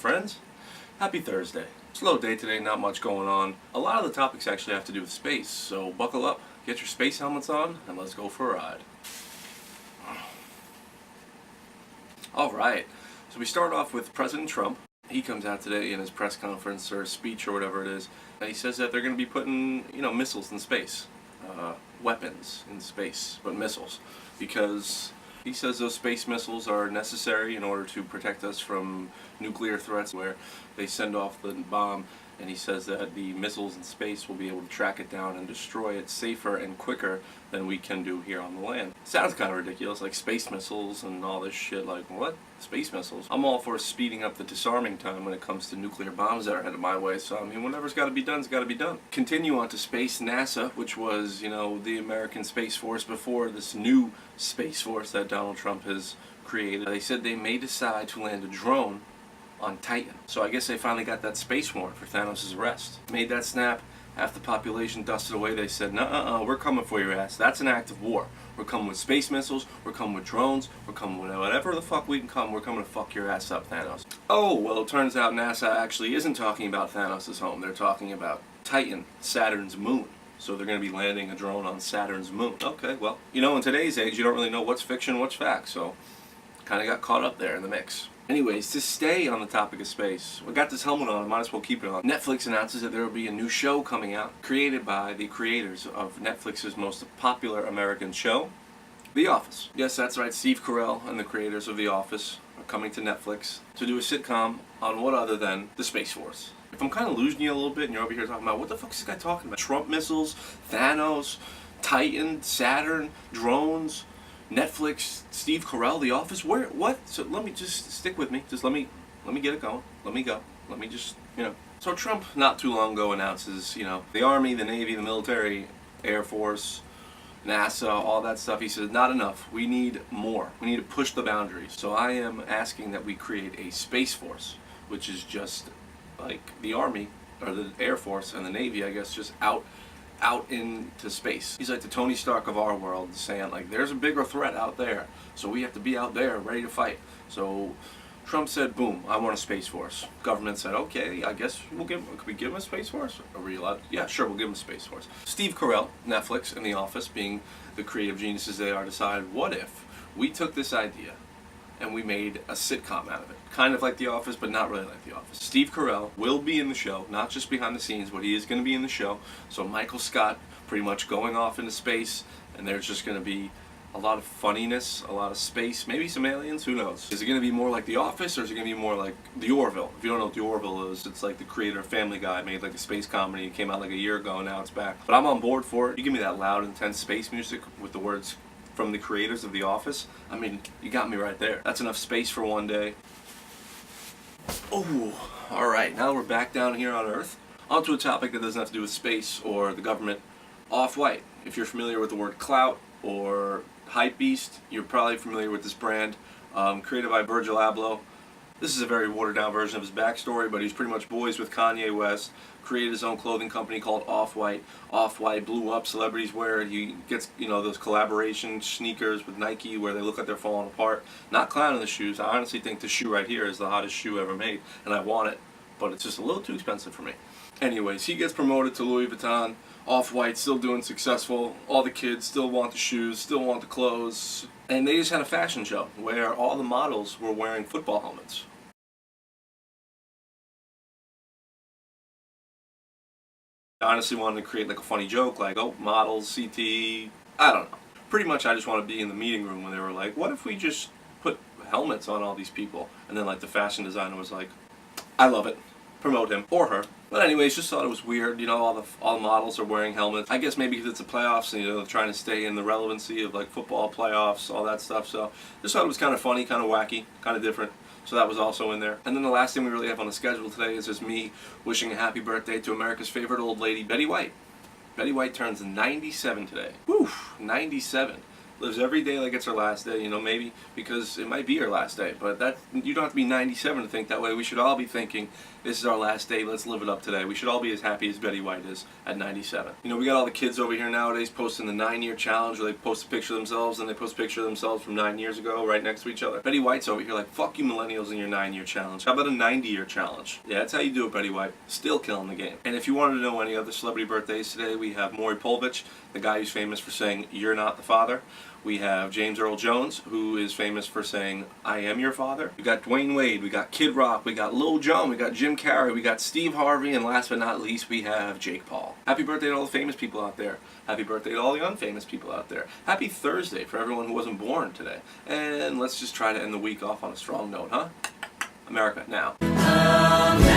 friends. Happy Thursday. Slow day today, not much going on. A lot of the topics actually have to do with space, so buckle up, get your space helmets on, and let's go for a ride. Alright, so we start off with President Trump. He comes out today in his press conference or speech or whatever it is, and he says that they're going to be putting, missiles in space. Weapons in space, but missiles. Because he says those space missiles are necessary in order to protect us from nuclear threats where they send off the bomb, and he says that the missiles in space will be able to track it down and destroy it safer and quicker than we can do here on the land. Sounds kind of ridiculous, like space missiles and all this shit, like what? Space missiles? I'm all for speeding up the disarming time when it comes to nuclear bombs that are headed my way, so I mean, whatever's got to be done has got to be done. Continue on to space. NASA, which was, the American Space Force before this new Space Force that Donald Trump has created, they said they may decide to land a drone on Titan. So I guess they finally got that space warrant for Thanos' arrest. Made that snap. Half the population dusted away. They said, "Nuh-uh, we're coming for your ass. That's an act of war. We're coming with space missiles. We're coming with drones. We're coming with whatever the fuck we can come. We're coming to fuck your ass up, Thanos." Oh, well, it turns out NASA actually isn't talking about Thanos' home. They're talking about Titan, Saturn's moon. So they're going to be landing a drone on Saturn's moon. Okay, well, in today's age, you don't really know what's fiction, what's fact. So kind of got caught up there in the mix. Anyways, to stay on the topic of space, I got this helmet on, I might as well keep it on. Netflix announces that there will be a new show coming out, created by the creators of Netflix's most popular American show, The Office. Yes, that's right, Steve Carell and the creators of The Office are coming to Netflix to do a sitcom on what other than the Space Force. If I'm kind of losing you a little bit and you're over here talking about, what the fuck is this guy talking about? Trump missiles, Thanos, Titan, Saturn, drones, Netflix, Steve Carell, The Office, where, what? So let me just stick with me. Just let me get it going. Let me go. Let me just, So Trump, not too long ago, announces, the Army, the Navy, the military, Air Force, NASA, all that stuff. He says, not enough. We need more. We need to push the boundaries. So I am asking that we create a Space Force, which is just like the Army, or the Air Force and the Navy, I guess, just out into space. He's like the Tony Stark of our world, saying like there's a bigger threat out there, so we have to be out there ready to fight. So Trump said, boom, I want a Space Force. Government said, okay, I guess could we give him a Space Force? Are we allowed? Yeah, sure, we'll give him a Space Force. Steve Carell, Netflix, and The Office, being the creative geniuses they are, decided, what if we took this idea and we made a sitcom out of it? Kind of like The Office, but not really like The Office. Steve Carell will be in the show, not just behind the scenes, but he is going to be in the show. So Michael Scott pretty much going off into space, and there's just going to be a lot of funniness, a lot of space, maybe some aliens, who knows? Is it going to be more like The Office, or is it going to be more like The Orville? If you don't know what The Orville is, it's like the creator of Family Guy made like a space comedy. It came out like a year ago, and now it's back. But I'm on board for it. You give me that loud, intense space music with the words from the creators of The Office, I mean, you got me right there. That's enough space for one day. Oh, alright, now we're back down here on Earth. Onto a topic that doesn't have to do with space or the government. Off-White. If you're familiar with the word clout or hypebeast, you're probably familiar with this brand. Created by Virgil Abloh. This is a very watered-down version of his backstory, but he's pretty much boys with Kanye West. Created his own clothing company called Off-White. Off-White blew up. Celebrities wear it. He gets, those collaboration sneakers with Nike where they look like they're falling apart. Not clowning the shoes. I honestly think this shoe right here is the hottest shoe ever made, and I want it, but it's just a little too expensive for me. Anyways, he gets promoted to Louis Vuitton. Off-White still doing successful. All the kids still want the shoes, still want the clothes. And they just had a fashion show where all the models were wearing football helmets. I honestly wanted to create like a funny joke, like, oh, models, CT, I don't know. Pretty much I just want to be in the meeting room when they were like, what if we just put helmets on all these people? And then like the fashion designer was like, I love it. Promote him or her. But anyways, just thought it was weird, all the models are wearing helmets. I guess maybe because it's the playoffs and they're trying to stay in the relevancy of like football playoffs, all that stuff. So just thought it was kind of funny, kind of wacky, kind of different. So that was also in there. And then the last thing we really have on the schedule today is just me wishing a happy birthday to America's favorite old lady, Betty White. Betty White turns 97 today. Whew, 97. Lives every day like it's her last day, maybe because it might be her last day. But you don't have to be 97 to think that way. We should all be thinking, This is our last day. Let's live it up today. We should all be as happy as Betty White is at 97. You know, we got all the kids over here nowadays posting the 9-year challenge where they post a picture of themselves and they post a picture of themselves from 9 years ago right next to each other. Betty White's over here like, fuck you millennials and your 9-year challenge. How about a 90-year challenge? Yeah, that's how you do it, Betty White. Still killing the game. And if you wanted to know any other celebrity birthdays today, we have Maury Povich, the guy who's famous for saying, "You're not the father." We have James Earl Jones, who is famous for saying, "I am your father." We got Dwayne Wade, we got Kid Rock, we got Lil Jon, we got Jim Carrey, we got Steve Harvey, and last but not least, we have Jake Paul. Happy birthday to all the famous people out there. Happy birthday to all the unfamous people out there. Happy Thursday for everyone who wasn't born today. And let's just try to end the week off on a strong note, huh? America, now. America.